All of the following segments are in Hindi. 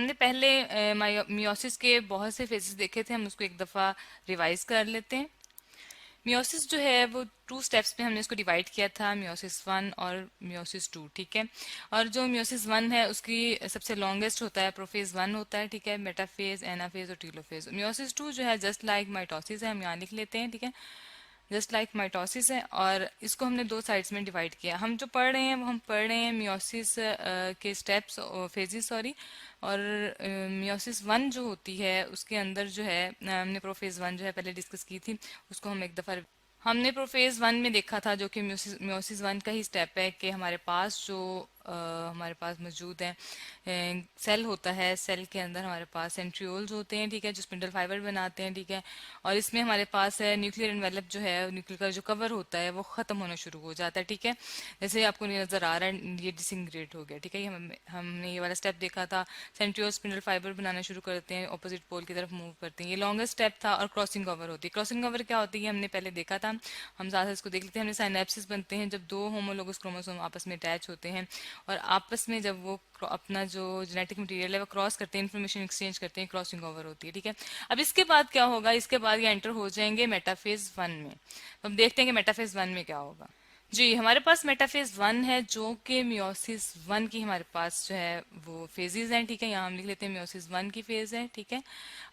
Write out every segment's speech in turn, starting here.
हमने पहले मियोसिस के बहुत से फेजेस देखे थे, हम उसको एक दफ़ा रिवाइज कर लेते हैं। मियोसिस जो है वो 2 स्टेप्स में हमने इसको डिवाइड किया था, मियोसिस 1 और मियोसिस 2, ठीक है। और जो मियोसिस 1 है उसकी सबसे लॉन्गेस्ट होता है प्रोफेज 1 होता है, ठीक है, मेटाफेज, एनाफेज और टीलोफेज। मियोसिस 2 जो है जस्ट लाइक माइटोसिस है, हम यहाँ लिख लेते हैं, ठीक है, जस्ट लाइक माइटोसिस है। और इसको हमने 2 साइड्स में डिवाइड किया। हम जो पढ़ रहे हैं वो हम पढ़ रहे हैं मियोसिस के स्टेप्स, फेजेस सॉरी। और मियोसिस 1 जो होती है उसके अंदर जो है हमने प्रोफेज 1 जो है पहले डिस्कस की थी, उसको हम एक दफ़ा हमने प्रोफेज 1 में देखा था, जो कि मियोसिस 1 का ही स्टेप है, कि हमारे पास जो हमारे पास मौजूद है सेल होता है, सेल के अंदर हमारे पास सेंट्रियोल्स होते हैं, ठीक है, जो स्पिंडल फाइबर बनाते हैं, ठीक है। और इसमें हमारे पास है न्यूक्लियर एनवेलप जो है, न्यूक्लियर का जो कवर होता है वो खत्म होना शुरू हो जाता है, ठीक है। जैसे आपको नजर आ रहा है ये डिसइंटीग्रेट हो गया, ठीक है। ये हमने ये वाला स्टेप देखा था। सेंट्रियोल स्पिंडल फाइबर बनाना शुरू करते हैं, ऑपोजिट पोल की तरफ मूव करते हैं, ये लॉन्गेस्ट स्टेप था। और क्रॉसिंग कवर होती है। क्रॉसिंग कवर क्या होती है हमने पहले देखा था, हम साथ इसको देख लेते हैं। हमने साइनेप्सिस बनते हैं जब दो होमोलोगस क्रोमोसोम आपस में अटैच होते हैं, और आपस में जब वो अपना जो जेनेटिक मटेरियल है वो क्रॉस करते हैं, इन्फॉर्मेशन एक्सचेंज करते हैं, क्रॉसिंग ओवर होती है, ठीक है। अब इसके बाद क्या होगा, इसके बाद ये एंटर हो जाएंगे मेटाफेज 1 में। तो हम देखते हैं कि मेटाफेज 1 में क्या होगा। जी, हमारे पास मेटाफेज 1 है, जो कि मियोसिस 1 की हमारे पास जो है वो फेजेस हैं, ठीक है। यहाँ हम लिख लेते हैं मियोसिस 1 की फेज है, ठीक है।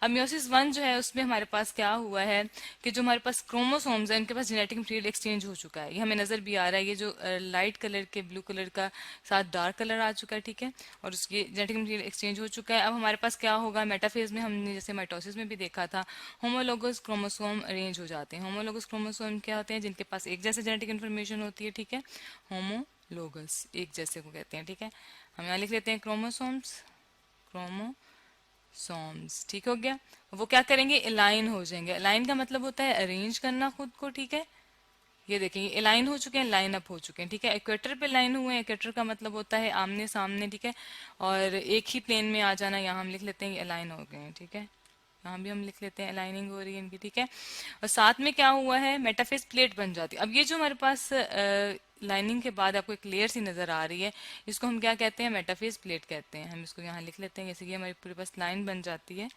अब मियोसिस 1 जो है उसमें हमारे पास क्या हुआ है कि जो हमारे पास क्रोमोसोम्स हैं उनके पास जेनेटिक मटेरियल एक्सचेंज हो चुका है। ये हमें नजर भी आ रहा है, ये जो लाइट कलर के ब्लू कलर का साथ डार्क कलर आ चुका है, ठीक है। और उसकी जेनेटिक मटेरियल एक्सचेंज हो चुका है। अब हमारे पास क्या होगा मेटाफेज में, हमने जैसे माइटोसिस में भी देखा था, होमोलोगस क्रोमोसोम अरेंज हो जाते हैं। होमोलोगस क्रोमोसोम क्या होते हैं, जिनके पास एक जैसे जेनेटिक इन्फॉर्मेशन होती है, ठीक है। होमोलोगस एक जैसे को कहते हैं, ठीक है। हम यहाँ लिख लेते हैं क्रोमोसोम्स, क्रोमोसोम्स, ठीक हो गया। वो क्या करेंगे, अलाइन हो जाएंगे। अलाइन का मतलब होता है अरेंज करना खुद को, ठीक है। ये देखेंगे अलाइन हो चुके हैं, लाइन अप हो चुके हैं, ठीक है। इक्वेटर पे लाइन हुए हैं, इक्वेटर का मतलब होता है आमने सामने, ठीक है। और एक ही प्लेन में आ जाना, यहाँ हम लिख लेते हैं अलाइन हो गए हैं, ठीक है। यहाँ भी हम लिख लेते हैं अलाइनिंग हो रही है इनकी, ठीक है। और साथ में क्या हुआ है, मेटाफेज प्लेट बन जाती है। अब ये जो हमारे पास लाइनिंग के बाद आपको एक लेयर सी नजर आ रही है, इसको हम क्या कहते हैं, मेटाफेज प्लेट कहते हैं। हम इसको यहाँ लिख लेते हैं, जैसे कि हमारे पूरे पास लाइन बन जाती है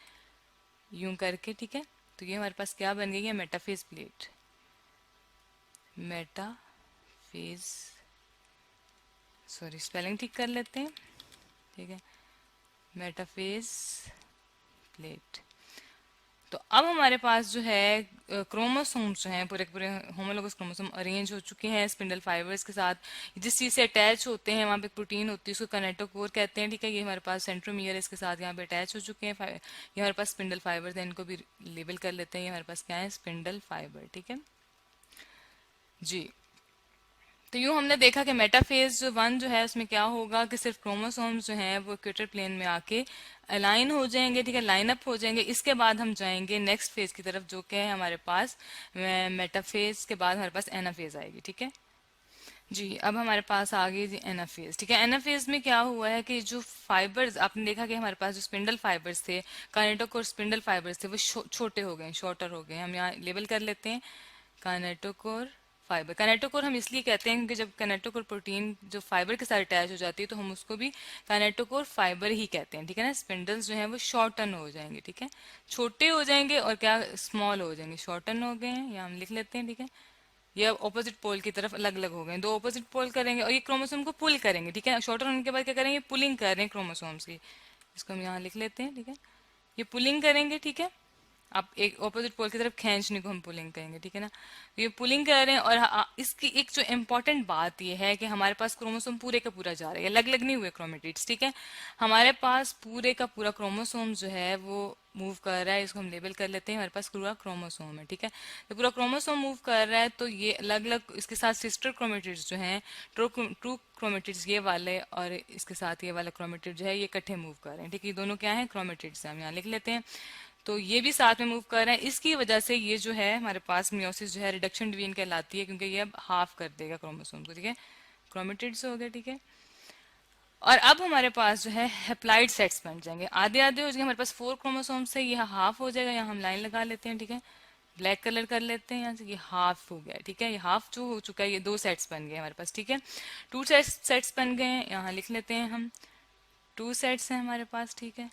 यूं करके, ठीक है। तो ये हमारे पास क्या बन गई है, metaphase plate, metaphase, sorry spelling ठीक कर लेते हैं, ठीक है, मेटाफेज प्लेट। तो अब हमारे पास जो है क्रोमोसोम्स जो हैं, पूरे के पूरे होमोलोगस क्रोमोसोम अरेंज हो चुके हैं स्पिंडल फाइबर्स के साथ। जिस चीज से अटैच होते हैं वहाँ पे प्रोटीन होती है, उसको कनेटोकोर कहते हैं, ठीक है। ये हमारे पास सेंट्रोमियर इसके साथ यहाँ पे अटैच हो चुके हैं। ये हमारे पास स्पिंडल फाइबर्स हैं, इनको भी लेबल कर लेते हैं। ये हमारे पास क्या है, स्पिंडल फाइबर, ठीक है जी। तो यूं हमने देखा कि मेटाफेज 1 जो है उसमें क्या होगा कि सिर्फ क्रोमोसोम्स जो हैं वो इक्वेटर प्लेन में आके अलाइन हो जाएंगे, ठीक है, लाइन अप हो जाएंगे। इसके बाद हम जाएंगे नेक्स्ट फेज की तरफ, जो कि है हमारे पास मेटाफेज के बाद हमारे पास एनाफेज आएगी, ठीक है जी। अब हमारे पास आ गई जी एनाफेज, ठीक है। एनाफेज में क्या हुआ है कि जो फाइबर्स आपने देखा कि हमारे पास जो स्पिंडल फाइबर्स थे, काइनेटोकोर स्पिंडल फाइबर्स थे, वो छोटे हो गए, शॉर्टर हो गए। हम यहाँ लेबल कर लेते हैं काइनेटोकोर फाइबर। काइनेटोकोर हम इसलिए कहते हैं क्योंकि जब काइनेटोकोर प्रोटीन जो फाइबर के साथ अटैच हो जाती है तो हम उसको भी काइनेटोकोर फाइबर ही कहते हैं, ठीक है ना। स्पिंडल्स जो हैं वो शॉर्टन हो जाएंगे, ठीक है, छोटे हो जाएंगे और क्या स्मॉल हो जाएंगे, शॉर्टन हो गए हैं, या हम लिख लेते हैं, ठीक है। ये ऑपोजिट पोल की तरफ अलग अलग हो गए, दो ऑपोजिट पोल करेंगे और ये क्रोमोसोम को पुल करेंगे, ठीक है। शॉर्टर होने के बाद क्या करेंगे, पुलिंग कर रहे हैं क्रोमोसोम्स की, इसको हम यहाँ लिख लेते हैं, ठीक है। ये पुलिंग करेंगे, ठीक है। आप एक ऑपोजिट पोल की तरफ खींचने को हम पुलिंग कहेंगे, ठीक है ना। तो ये पुलिंग कर रहे हैं। और इसकी एक जो इम्पोर्टेंट बात ये है कि हमारे पास क्रोमोसोम पूरे का पूरा जा रहा है, अलग अलग नहीं हुए क्रोमेटिड्स, ठीक है। हमारे पास पूरे का पूरा क्रोमोसोम जो है वो मूव कर रहा है, इसको हम लेबल कर लेते हैं, हमारे पास पूरा क्रोमोसोम है, ठीक है। तो पूरा क्रोमोसोम मूव कर रहा है, तो ये अलग अलग इसके साथ सिस्टर क्रोमेटिड्स जो हैं, ट्रू क्रोमेटिड्स ये वाले और इसके साथ ये वाला क्रोमेटिड जो है ये इकट्ठे मूव कर रहे हैं, ठीक है। ये दोनों क्या है, क्रोमेटिड्स हैं, हम यहाँ लिख लेते हैं। तो ये भी साथ में मूव कर रहे हैं, इसकी वजह से ये जो है हमारे पास मियोसिस जो है रिडक्शन डिवीजन कहलाती है, क्योंकि ये अब हाफ कर देगा क्रोमोसोम को, ठीक है। क्रोमेटिड्स हो गए, ठीक है। और अब हमारे पास जो है हेप्लाइड सेट्स बन जाएंगे, आधे आधे हो जाएंगे। हमारे पास 4 क्रोमोसोम्स है, ये हाफ हो जाएगा, यहाँ हम लाइन लगा लेते हैं, ठीक है। ब्लैक कलर कर लेते हैं यहाँ से, ये हाफ हो गया, ठीक है। ये हाफ जो हो चुका है, ये 2 सेट्स बन गए हमारे पास, ठीक है। 2 सेट्स बन गए हैं, यहाँ लिख लेते हैं हम, 2 सेट्स हैं हमारे पास, ठीक है।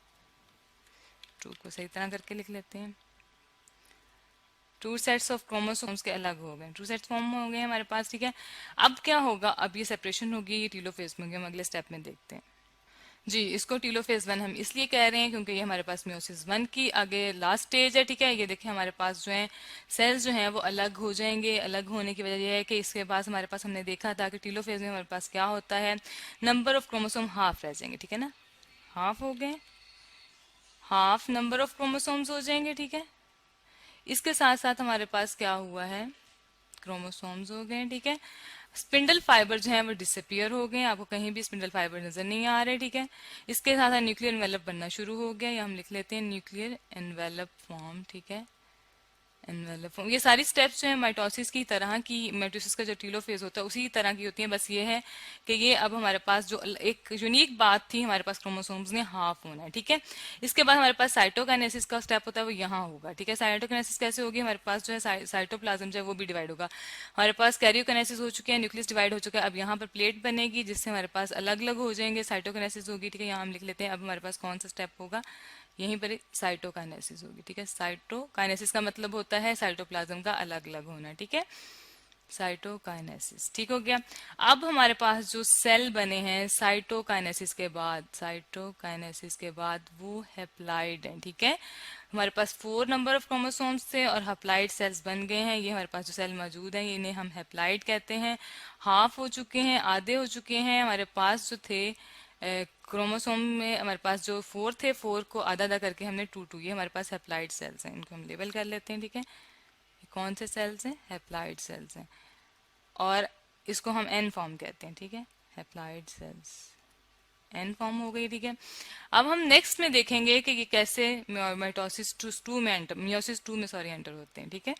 टू को सही तरह करके लिख लेते हैं। टू सेट्स ऑफ क्रोमोसोम्स के अलग हो गए, टू सेट्स फॉर्म हो गए हमारे पास, ठीक है। अब क्या होगा, अब ये सेपरेशन होगी, ये टीलोफेज में होगी, हम अगले स्टेप में देखते हैं। जी, इसको टीलोफेज वन हम इसलिए कह रहे हैं क्योंकि ये हमारे पास मियोसिस वन की आगे लास्ट स्टेज है, ठीक है। ये देखिए हमारे पास जो है सेल्स जो हैं वो अलग हो जाएंगे। अलग होने की वजह यह है कि इसके पास हमारे पास हमने देखा था कि टीलोफेज में हमारे पास क्या होता है, नंबर ऑफ क्रोमोसोम हाफ रह जाएंगे, ठीक है ना। हाफ हो गए, हाफ नंबर ऑफ क्रोमोसोम्स हो जाएंगे, ठीक है। इसके साथ साथ हमारे पास क्या हुआ है, क्रोमोसोम्स हो गए, ठीक है। स्पिंडल फाइबर जो है वो डिसअपियर हो गए, आपको कहीं भी स्पिंडल फाइबर नजर नहीं आ रहे, ठीक है। इसके साथ न्यूक्लियर एनवेलप बनना शुरू हो गया, या हम लिख लेते हैं न्यूक्लियर एनवेलप फॉर्म, ठीक है। एनवेलप फॉर्म, ये सारी स्टेप्स जो है माइटोसिस की तरह की, माइटोसिस का जो टीलोफेज होता है उसी तरह की होती है। बस ये है कि ये अब हमारे पास जो एक यूनिक बात थी, हमारे पास क्रोमोसोम्स ने हाफ होना है, ठीक है। इसके बाद हमारे पास साइटोकाइनेसिस का स्टेप होता है, वो यहाँ होगा, ठीक है। साइटोकाइनेसिस कैसे होगी, हमारे पास जो है साइटोप्लाज्म जो है वो भी डिवाइड होगा। हमारे पास कैरियोकाइनेसिस हो चुके हैं, न्यूक्लियस डिवाइड हो चुका है, अब यहाँ पर प्लेट बनेगी जिससे हमारे पास अलग अलग हो जाएंगे, साइटोकाइनेसिस होगी, ठीक है। यहाँ हम लिख लेते हैं अब हमारे पास कौन सा स्टेप होगा, यहीं पर साइटोकाइनेसिस होगी, ठीक है। साइटोकाइनेसिस का मतलब होता है साइटोप्लाज्म का अलग अलग होना, ठीक है। साइटोकाइनेसिस ठीक हो गया। अब हमारे पास जो सेल बने हैं साइटोकाइनेसिस के बाद, साइटोकाइनेसिस के बाद वो हैप्लाइड हैं, ठीक है। हमारे पास 4 नंबर ऑफ क्रोमोसोम्स थे और हैप्लाइड सेल्स बन गए हैं। ये हमारे पास जो सेल मौजूद हैं इन्हें हम हैप्लाइड कहते हैं। हाफ हो चुके हैं, आधे हो चुके हैं। हमारे पास जो थे क्रोमोसोम में हमारे पास जो 4 थे, 4 को आधा आधा करके हमने 2 ये हमारे पास हैप्लाइड सेल्स हैं, इनको हम लेबल कर लेते हैं, ठीक है। ये कौन से सेल्स हैं, हैप्लाइड सेल्स हैं, और इसको हम एन फॉर्म कहते हैं, ठीक है। हैप्लाइड सेल्स एन फॉर्म हो गई, ठीक है। अब हम नेक्स्ट में देखेंगे कि ये कैसे मियोसिस टू में एंटर, मियोसिस टू में सॉरी एंटर होते हैं, ठीक है।